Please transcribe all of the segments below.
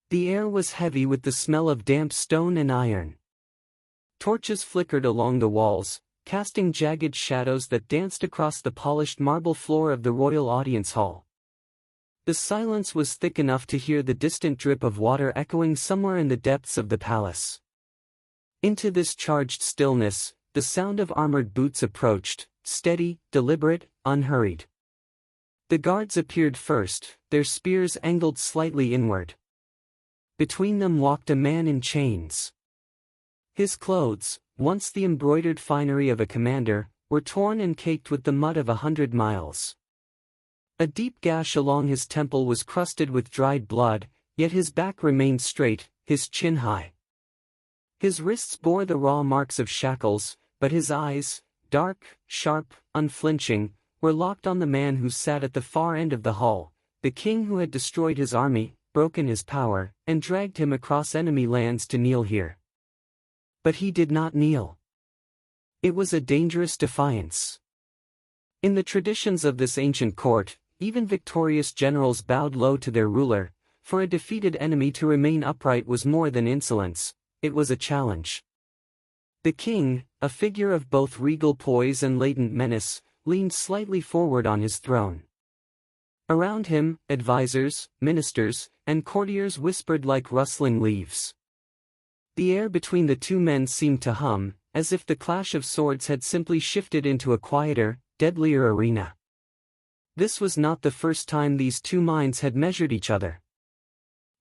The air was heavy with the smell of damp stone and iron. Torches flickered along the walls, casting jagged shadows that danced across the polished marble floor of the royal audience hall. The silence was thick enough to hear the distant drip of water echoing somewhere in the depths of the palace. Into this charged stillness, the sound of armored boots approached, steady, deliberate, unhurried. The guards appeared first, their spears angled slightly inward. Between them walked a man in chains. His clothes, once the embroidered finery of a commander, were torn and caked with the mud of 100 miles. A deep gash along his temple was crusted with dried blood, yet his back remained straight, his chin high. His wrists bore the raw marks of shackles, but his eyes, dark, sharp, unflinching, were locked on the man who sat at the far end of the hall, the king who had destroyed his army, broken his power, and dragged him across enemy lands to kneel here. But he did not kneel. It was a dangerous defiance. In the traditions of this ancient court, even victorious generals bowed low to their ruler. For a defeated enemy to remain upright was more than insolence, it was a challenge. The king, a figure of both regal poise and latent menace, leaned slightly forward on his throne. Around him, advisors, ministers, and courtiers whispered like rustling leaves. The air between the two men seemed to hum, as if the clash of swords had simply shifted into a quieter, deadlier arena. This was not the first time these two minds had measured each other.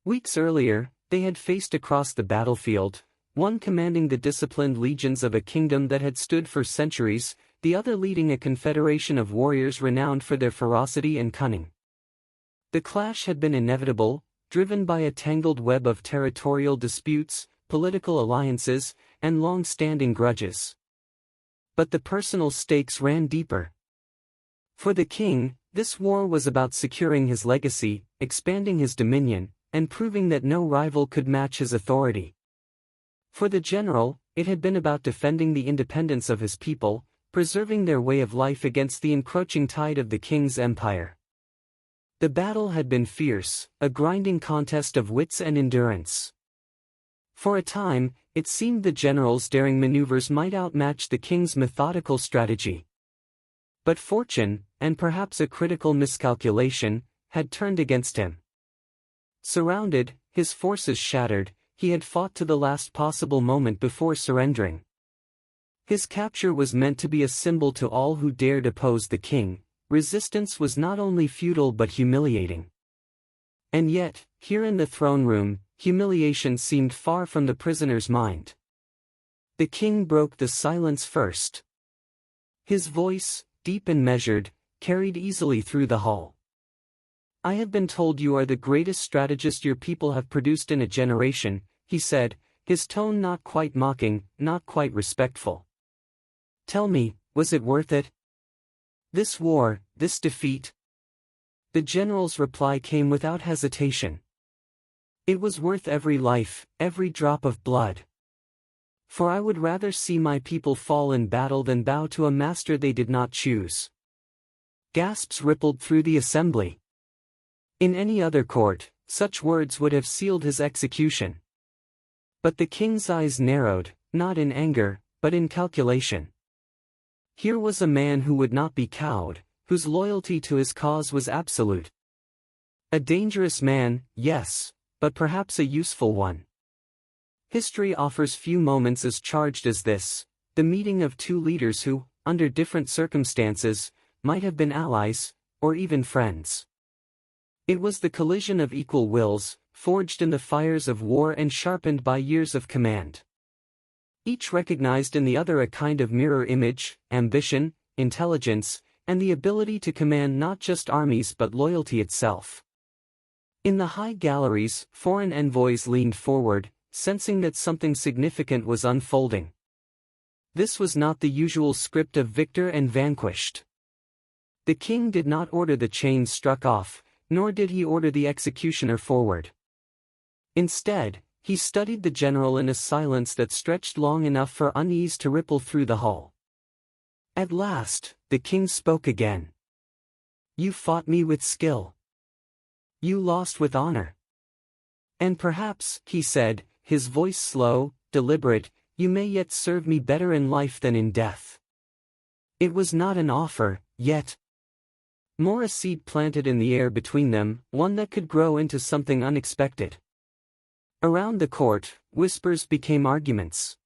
Weeks earlier, they had faced across the battlefield, one commanding the disciplined legions of a kingdom that had stood for centuries, the other leading a confederation of warriors renowned for their ferocity and cunning. The clash had been inevitable, driven by a tangled web of territorial disputes, political alliances, and long-standing grudges. But the personal stakes ran deeper. For the king, this war was about securing his legacy, expanding his dominion, and proving that no rival could match his authority. For the general, it had been about defending the independence of his people, preserving their way of life against the encroaching tide of the king's empire. The battle had been fierce, a grinding contest of wits and endurance. For a time, it seemed the general's daring maneuvers might outmatch the king's methodical strategy. But fortune, and perhaps a critical miscalculation, had turned against him. Surrounded, his forces shattered, he had fought to the last possible moment before surrendering. His capture was meant to be a symbol to all who dared oppose the king. Resistance was not only futile but humiliating. And yet, here in the throne room, humiliation seemed far from the prisoner's mind. The king broke the silence first. His voice, deep and measured, carried easily through the hall. "I have been told you are the greatest strategist your people have produced in a generation," he said, his tone not quite mocking, not quite respectful. "Tell me, was it worth it? This war, this defeat?" The general's reply came without hesitation. "It was worth every life, every drop of blood. For I would rather see my people fall in battle than bow to a master they did not choose." Gasps rippled through the assembly. In any other court, such words would have sealed his execution. But the king's eyes narrowed, not in anger, but in calculation. Here was a man who would not be cowed, whose loyalty to his cause was absolute. A dangerous man, yes, but perhaps a useful one. History offers few moments as charged as this, the meeting of two leaders who, under different circumstances, might have been allies, or even friends. It was the collision of equal wills, forged in the fires of war and sharpened by years of command. Each recognized in the other a kind of mirror image, ambition, intelligence, and the ability to command not just armies but loyalty itself. In the high galleries, foreign envoys leaned forward, sensing that something significant was unfolding. This was not the usual script of victor and vanquished. The king did not order the chains struck off, nor did he order the executioner forward. Instead, he studied the general in a silence that stretched long enough for unease to ripple through the hall. At last, the king spoke again. "You fought me with skill. You lost with honor. And perhaps, he said, his voice slow, deliberate, you may yet serve me better in life than in death. It was not an offer, yet more a seed planted in the air between them, one that could grow into something unexpected. Around the court, whispers became arguments.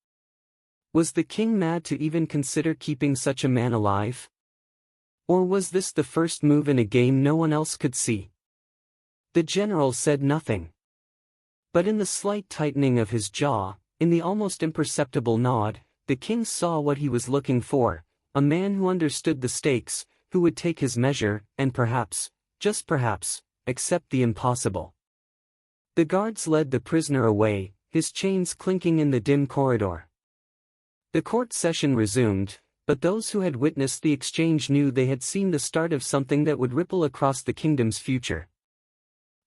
Was the king mad to even consider keeping such a man alive? Or was this the first move in a game no one else could see? The general said nothing. But in the slight tightening of his jaw, in the almost imperceptible nod, the king saw what he was looking for, a man who understood the stakes, who would take his measure, and perhaps, just perhaps, accept the impossible. The guards led the prisoner away, his chains clinking in the dim corridor. The court session resumed, but those who had witnessed the exchange knew they had seen the start of something that would ripple across the kingdom's future.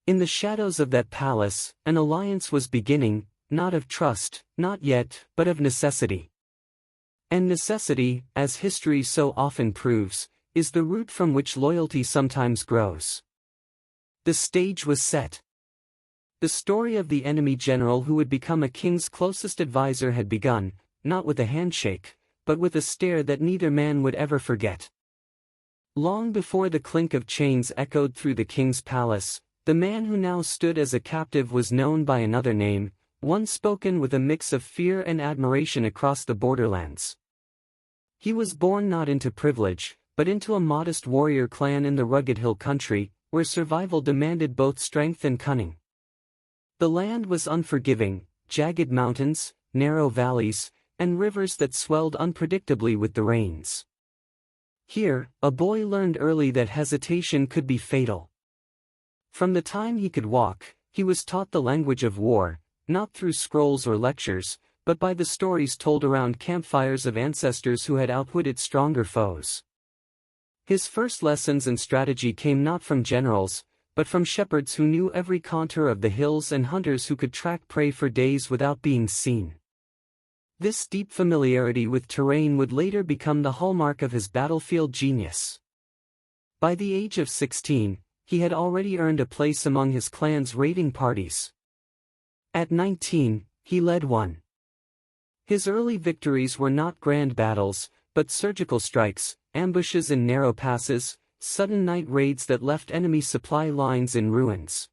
In the shadows of that palace, an alliance was beginning, not of trust, not yet, but of necessity. And necessity, as history so often proves, is the root from which loyalty sometimes grows. The stage was set. The story of the enemy general who would become a king's closest advisor had begun, not with a handshake, but with a stare that neither man would ever forget. Long before the clink of chains echoed through the king's palace, the man who now stood as a captive was known by another name, one spoken with a mix of fear and admiration across the borderlands. He was born not into privilege, but into a modest warrior clan in the rugged hill country, where survival demanded both strength and cunning. The land was unforgiving, jagged mountains, narrow valleys, and rivers that swelled unpredictably with the rains. Here, a boy learned early that hesitation could be fatal. From the time he could walk, he was taught the language of war, not through scrolls or lectures, but by the stories told around campfires of ancestors who had outwitted stronger foes. His first lessons in strategy came not from generals, but from shepherds who knew every contour of the hills and hunters who could track prey for days without being seen. This deep familiarity with terrain would later become the hallmark of his battlefield genius. By the age of 16, he had already earned a place among his clan's raiding parties. At 19, he led one. His early victories were not grand battles, but surgical strikes, ambushes in narrow passes, sudden night raids that left enemy supply lines in ruins.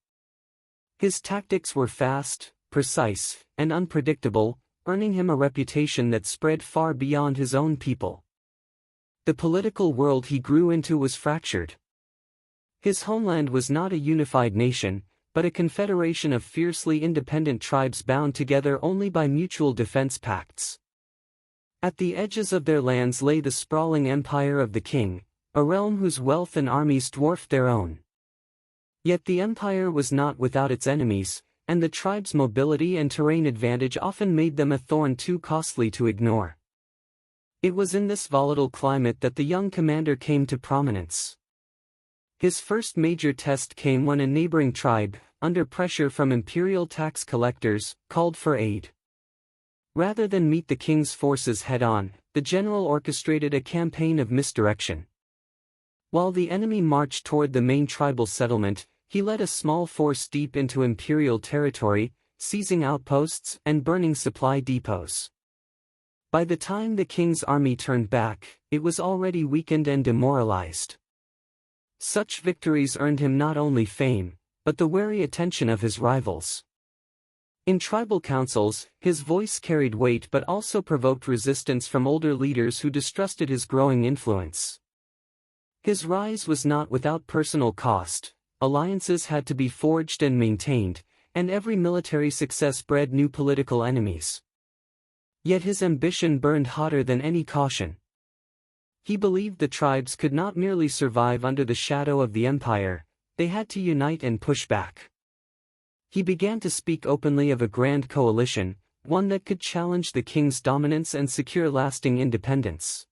His tactics were fast, precise, and unpredictable, earning him a reputation that spread far beyond his own people. The political world he grew into was fractured. His homeland was not a unified nation, but a confederation of fiercely independent tribes bound together only by mutual defense pacts. At the edges of their lands lay the sprawling empire of the king, a realm whose wealth and armies dwarfed their own. Yet the empire was not without its enemies, and the tribe's mobility and terrain advantage often made them a thorn too costly to ignore. It was in this volatile climate that the young commander came to prominence. His first major test came when a neighboring tribe, under pressure from imperial tax collectors, called for aid. Rather than meet the king's forces head-on, the general orchestrated a campaign of misdirection. While the enemy marched toward the main tribal settlement, he led a small force deep into imperial territory, seizing outposts and burning supply depots. By the time the king's army turned back, it was already weakened and demoralized. Such victories earned him not only fame, but the wary attention of his rivals. In tribal councils, his voice carried weight but also provoked resistance from older leaders who distrusted his growing influence. His rise was not without personal cost. Alliances had to be forged and maintained, and every military success bred new political enemies. Yet his ambition burned hotter than any caution. He believed the tribes could not merely survive under the shadow of the empire, they had to unite and push back. He began to speak openly of a grand coalition, one that could challenge the king's dominance and secure lasting independence.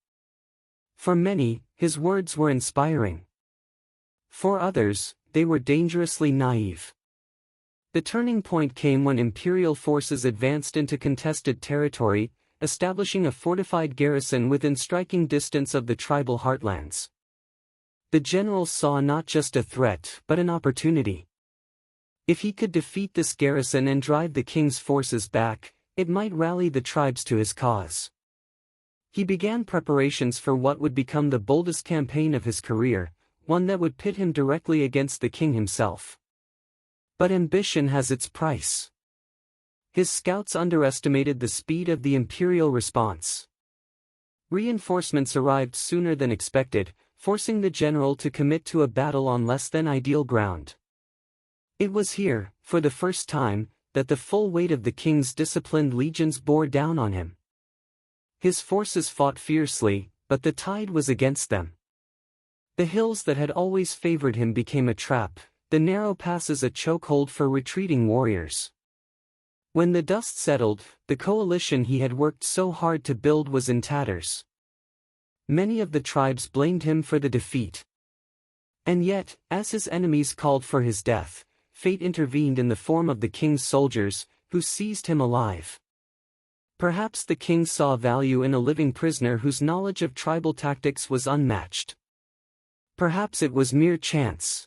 For many, his words were inspiring. For others, they were dangerously naive. The turning point came when imperial forces advanced into contested territory, establishing a fortified garrison within striking distance of the tribal heartlands. The generals saw not just a threat but an opportunity. If he could defeat this garrison and drive the king's forces back, it might rally the tribes to his cause. He began preparations for what would become the boldest campaign of his career, one that would pit him directly against the king himself. But ambition has its price. His scouts underestimated the speed of the imperial response. Reinforcements arrived sooner than expected, forcing the general to commit to a battle on less than ideal ground. It was here, for the first time, that the full weight of the king's disciplined legions bore down on him. His forces fought fiercely, but the tide was against them. The hills that had always favored him became a trap, the narrow passes a chokehold for retreating warriors. When the dust settled, the coalition he had worked so hard to build was in tatters. Many of the tribes blamed him for the defeat. And yet, as his enemies called for his death, fate intervened in the form of the king's soldiers, who seized him alive. Perhaps the king saw value in a living prisoner whose knowledge of tribal tactics was unmatched. Perhaps it was mere chance.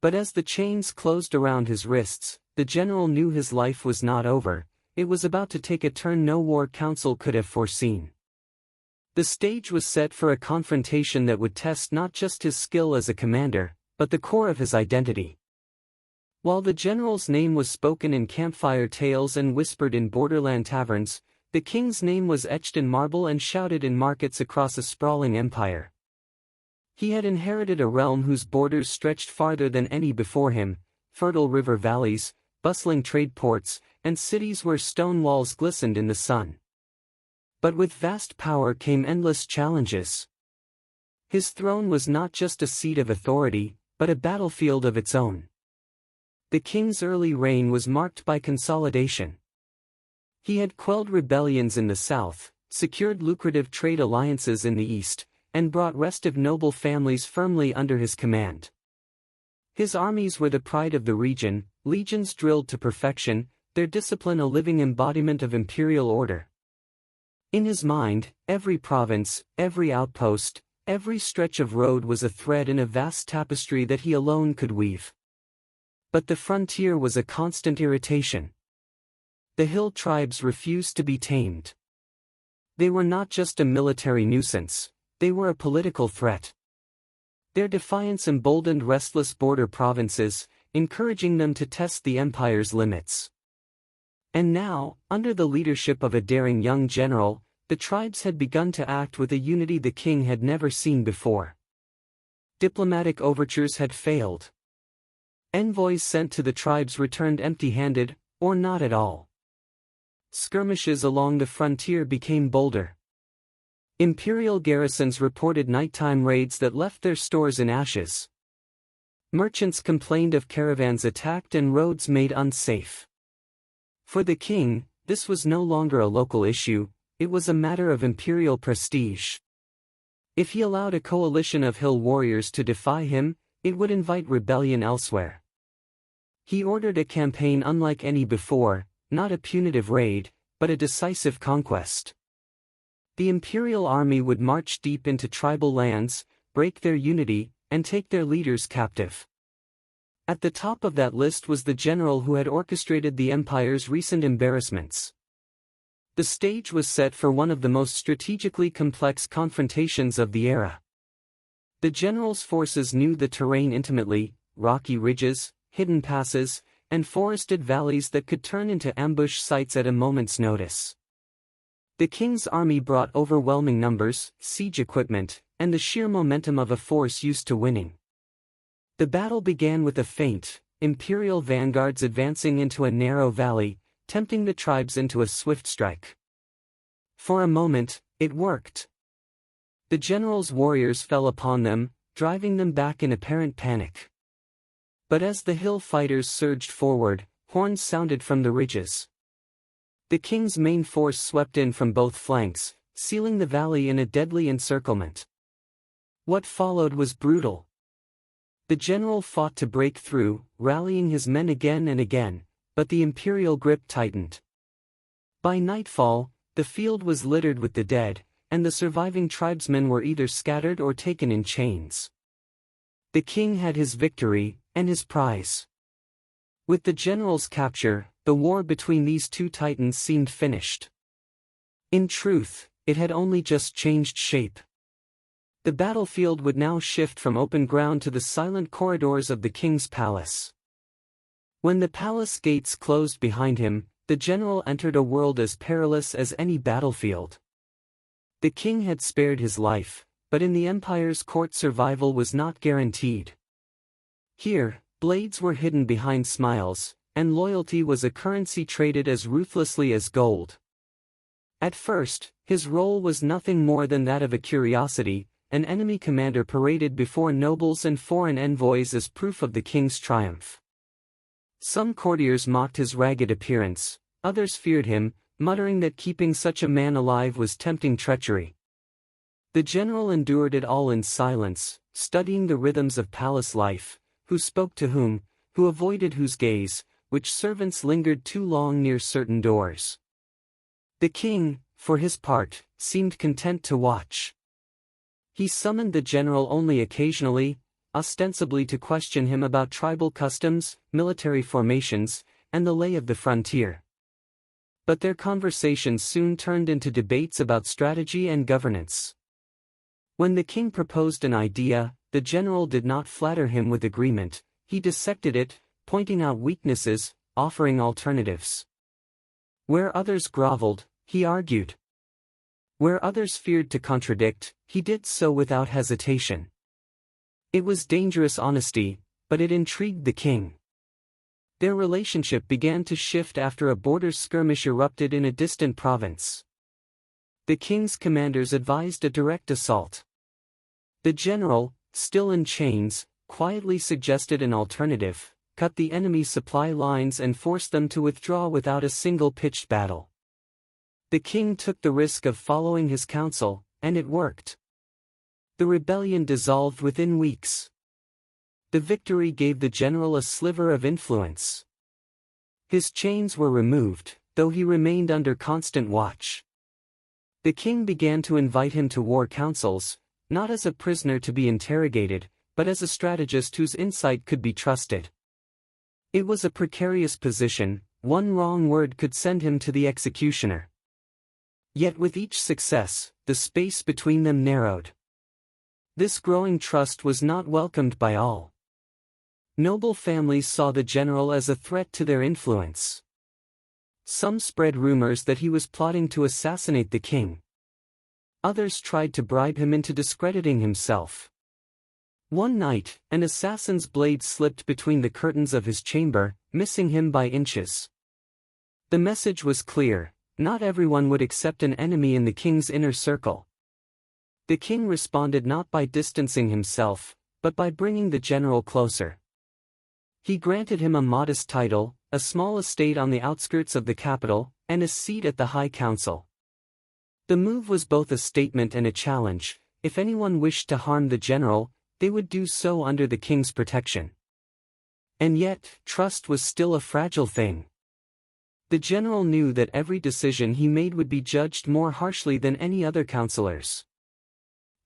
But as the chains closed around his wrists, the general knew his life was not over, it was about to take a turn no war council could have foreseen. The stage was set for a confrontation that would test not just his skill as a commander, but the core of his identity. While the general's name was spoken in campfire tales and whispered in borderland taverns, the king's name was etched in marble and shouted in markets across a sprawling empire. He had inherited a realm whose borders stretched farther than any before him, fertile river valleys, bustling trade ports, and cities where stone walls glistened in the sun. But with vast power came endless challenges. His throne was not just a seat of authority, but a battlefield of its own. The king's early reign was marked by consolidation. He had quelled rebellions in the south, secured lucrative trade alliances in the east, and brought restive noble families firmly under his command. His armies were the pride of the region, legions drilled to perfection, their discipline a living embodiment of imperial order. In his mind, every province, every outpost, every stretch of road was a thread in a vast tapestry that he alone could weave. But the frontier was a constant irritation. The hill tribes refused to be tamed. They were not just a military nuisance, they were a political threat. Their defiance emboldened restless border provinces, encouraging them to test the empire's limits. And now, under the leadership of a daring young general, the tribes had begun to act with a unity the king had never seen before. Diplomatic overtures had failed. Envoys sent to the tribes returned empty-handed, or not at all. Skirmishes along the frontier became bolder. Imperial garrisons reported nighttime raids that left their stores in ashes. Merchants complained of caravans attacked and roads made unsafe. For the king, this was no longer a local issue, it was a matter of imperial prestige. If he allowed a coalition of hill warriors to defy him, it would invite rebellion elsewhere. He ordered a campaign unlike any before, not a punitive raid, but a decisive conquest. The imperial army would march deep into tribal lands, break their unity, and take their leaders captive. At the top of that list was the general who had orchestrated the empire's recent embarrassments. The stage was set for one of the most strategically complex confrontations of the era. The general's forces knew the terrain intimately, rocky ridges, hidden passes, and forested valleys that could turn into ambush sites at a moment's notice. The king's army brought overwhelming numbers, siege equipment, and the sheer momentum of a force used to winning. The battle began with a feint, imperial vanguards advancing into a narrow valley, tempting the tribes into a swift strike. For a moment, it worked. The general's warriors fell upon them, driving them back in apparent panic. But as the hill fighters surged forward, horns sounded from the ridges. The king's main force swept in from both flanks, sealing the valley in a deadly encirclement. What followed was brutal. The general fought to break through, rallying his men again and again, but the imperial grip tightened. By nightfall, the field was littered with the dead, and the surviving tribesmen were either scattered or taken in chains. The king had his victory, and his prize. With the general's capture, the war between these two titans seemed finished. In truth, it had only just changed shape. The battlefield would now shift from open ground to the silent corridors of the king's palace. When the palace gates closed behind him, the general entered a world as perilous as any battlefield. The king had spared his life, but in the empire's court survival was not guaranteed. Here, blades were hidden behind smiles, and loyalty was a currency traded as ruthlessly as gold. At first, his role was nothing more than that of a curiosity, an enemy commander paraded before nobles and foreign envoys as proof of the king's triumph. Some courtiers mocked his ragged appearance, others feared him, muttering that keeping such a man alive was tempting treachery. The general endured it all in silence, studying the rhythms of palace life, who spoke to whom, who avoided whose gaze, which servants lingered too long near certain doors. The king, for his part, seemed content to watch. He summoned the general only occasionally, ostensibly to question him about tribal customs, military formations, and the lay of the frontier. But their conversations soon turned into debates about strategy and governance. When the king proposed an idea, the general did not flatter him with agreement, he dissected it, pointing out weaknesses, offering alternatives. Where others groveled, he argued. Where others feared to contradict, he did so without hesitation. It was dangerous honesty, but it intrigued the king. Their relationship began to shift after a border skirmish erupted in a distant province. The king's commanders advised a direct assault. The general, still in chains, quietly suggested an alternative: cut the enemy's supply lines and force them to withdraw without a single pitched battle. The king took the risk of following his counsel, and it worked. The rebellion dissolved within weeks. The victory gave the general a sliver of influence. His chains were removed, though he remained under constant watch. The king began to invite him to war councils, not as a prisoner to be interrogated, but as a strategist whose insight could be trusted. It was a precarious position, one wrong word could send him to the executioner. Yet with each success, the space between them narrowed. This growing trust was not welcomed by all. Noble families saw the general as a threat to their influence. Some spread rumors that he was plotting to assassinate the king. Others tried to bribe him into discrediting himself. One night, an assassin's blade slipped between the curtains of his chamber, missing him by inches. The message was clear: not everyone would accept an enemy in the king's inner circle. The king responded not by distancing himself, but by bringing the general closer. He granted him a modest title, a small estate on the outskirts of the capital, and a seat at the High Council. The move was both a statement and a challenge: if anyone wished to harm the general, they would do so under the king's protection. And yet, trust was still a fragile thing. The general knew that every decision he made would be judged more harshly than any other counselors.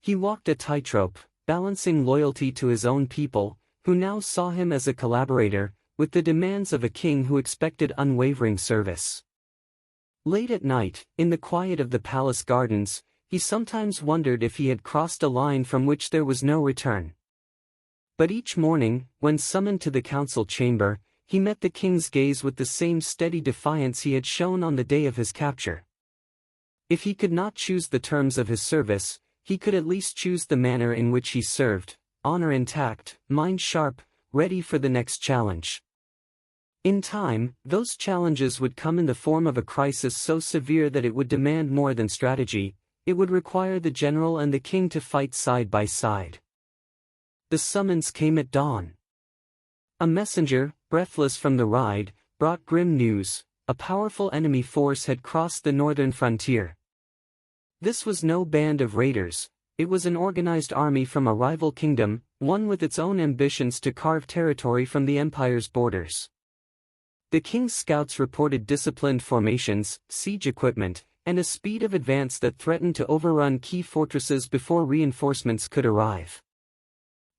He walked a tightrope, balancing loyalty to his own people, who now saw him as a collaborator, with the demands of a king who expected unwavering service. Late at night, in the quiet of the palace gardens, he sometimes wondered if he had crossed a line from which there was no return. But each morning, when summoned to the council chamber, he met the king's gaze with the same steady defiance he had shown on the day of his capture. If he could not choose the terms of his service, he could at least choose the manner in which he served: honor intact, mind sharp, ready for the next challenge. In time, those challenges would come in the form of a crisis so severe that it would demand more than strategy. It would require the general and the king to fight side by side. The summons came at dawn. A messenger, breathless from the ride, brought grim news: a powerful enemy force had crossed the northern frontier. This was no band of raiders, it was an organized army from a rival kingdom, one with its own ambitions to carve territory from the empire's borders. The king's scouts reported disciplined formations, siege equipment, and a speed of advance that threatened to overrun key fortresses before reinforcements could arrive.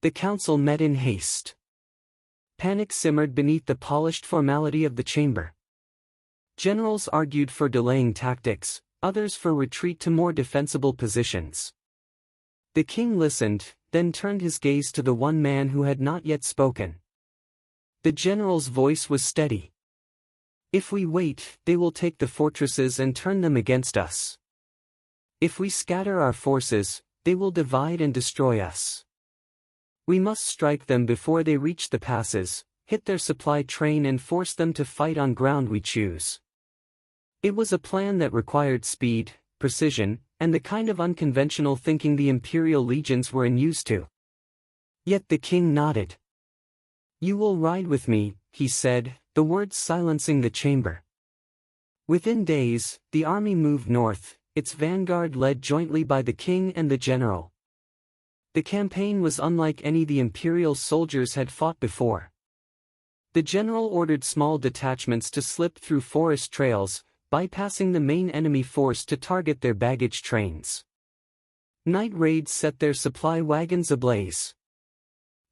The council met in haste. Panic simmered beneath the polished formality of the chamber. Generals argued for delaying tactics, others for retreat to more defensible positions. The king listened, then turned his gaze to the one man who had not yet spoken. The general's voice was steady. "If we wait, they will take the fortresses and turn them against us. If we scatter our forces, they will divide and destroy us. We must strike them before they reach the passes, hit their supply train and force them to fight on ground we choose." It was a plan that required speed, precision, and the kind of unconventional thinking the imperial legions were unused to. Yet the king nodded. "You will ride with me," he said, the words silencing the chamber. Within days, the army moved north, its vanguard led jointly by the king and the general. The campaign was unlike any the imperial soldiers had fought before. The general ordered small detachments to slip through forest trails, bypassing the main enemy force to target their baggage trains. Night raids set their supply wagons ablaze.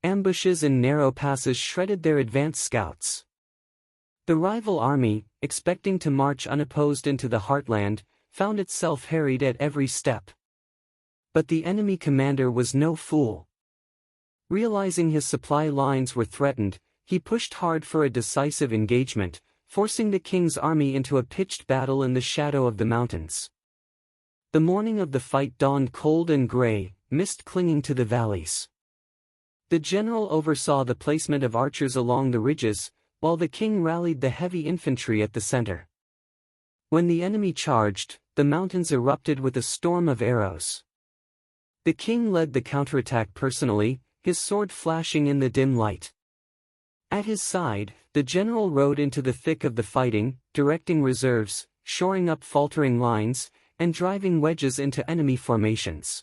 Ambushes in narrow passes shredded their advance scouts. The rival army, expecting to march unopposed into the heartland, found itself harried at every step. But the enemy commander was no fool. Realizing his supply lines were threatened, he pushed hard for a decisive engagement, forcing the king's army into a pitched battle in the shadow of the mountains. The morning of the fight dawned cold and gray, mist clinging to the valleys. The general oversaw the placement of archers along the ridges, while the king rallied the heavy infantry at the center. When the enemy charged, the mountains erupted with a storm of arrows. The king led the counterattack personally, his sword flashing in the dim light. At his side, the general rode into the thick of the fighting, directing reserves, shoring up faltering lines, and driving wedges into enemy formations.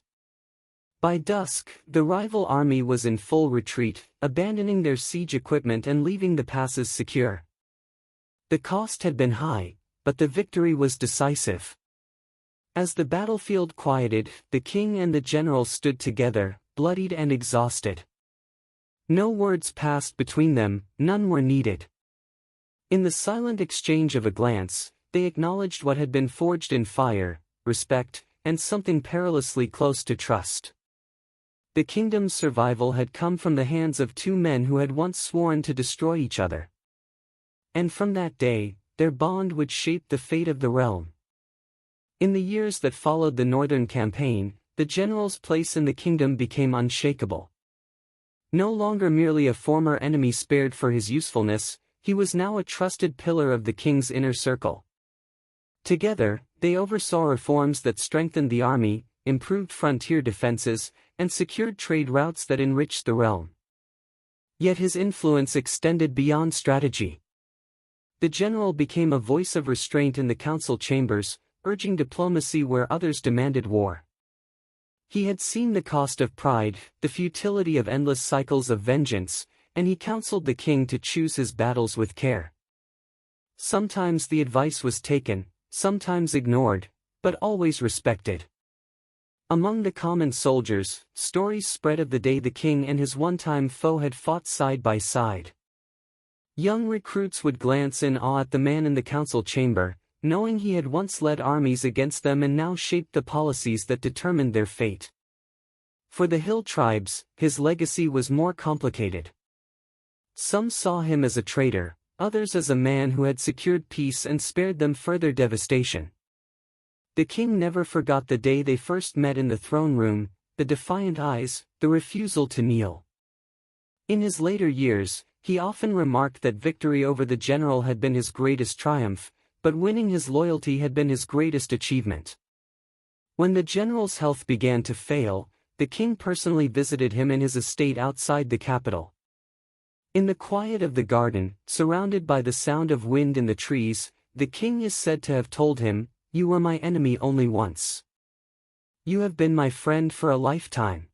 By dusk, the rival army was in full retreat, abandoning their siege equipment and leaving the passes secure. The cost had been high, but the victory was decisive. As the battlefield quieted, the king and the general stood together, bloodied and exhausted. No words passed between them, none were needed. In the silent exchange of a glance, they acknowledged what had been forged in fire, respect, and something perilously close to trust. The kingdom's survival had come from the hands of two men who had once sworn to destroy each other. And from that day, their bond would shape the fate of the realm. In the years that followed the northern campaign, the general's place in the kingdom became unshakable. No longer merely a former enemy spared for his usefulness, he was now a trusted pillar of the king's inner circle. Together, they oversaw reforms that strengthened the army, improved frontier defenses, and secured trade routes that enriched the realm. Yet his influence extended beyond strategy. The general became a voice of restraint in the council chambers, urging diplomacy where others demanded war. He had seen the cost of pride, the futility of endless cycles of vengeance, and he counseled the king to choose his battles with care. Sometimes the advice was taken, sometimes ignored, but always respected. Among the common soldiers, stories spread of the day the king and his one-time foe had fought side by side. Young recruits would glance in awe at the man in the council chamber, knowing he had once led armies against them and now shaped the policies that determined their fate. For the hill tribes, his legacy was more complicated. Some saw him as a traitor, others as a man who had secured peace and spared them further devastation. The king never forgot the day they first met in the throne room, the defiant eyes, the refusal to kneel. In his later years, he often remarked that victory over the general had been his greatest triumph, but winning his loyalty had been his greatest achievement. When the general's health began to fail, the king personally visited him in his estate outside the capital. In the quiet of the garden, surrounded by the sound of wind in the trees, the king is said to have told him, "You were my enemy only once. You have been my friend for a lifetime."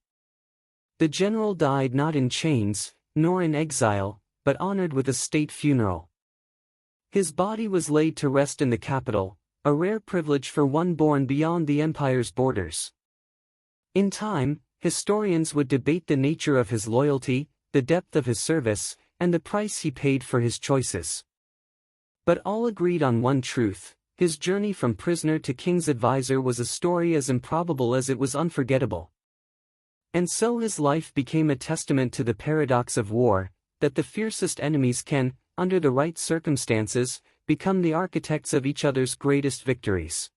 The general died not in chains, nor in exile, but honored with a state funeral. His body was laid to rest in the capital, a rare privilege for one born beyond the empire's borders. In time, historians would debate the nature of his loyalty, the depth of his service, and the price he paid for his choices. But all agreed on one truth: his journey from prisoner to king's advisor was a story as improbable as it was unforgettable. And so his life became a testament to the paradox of war, that the fiercest enemies can, under the right circumstances, become the architects of each other's greatest victories.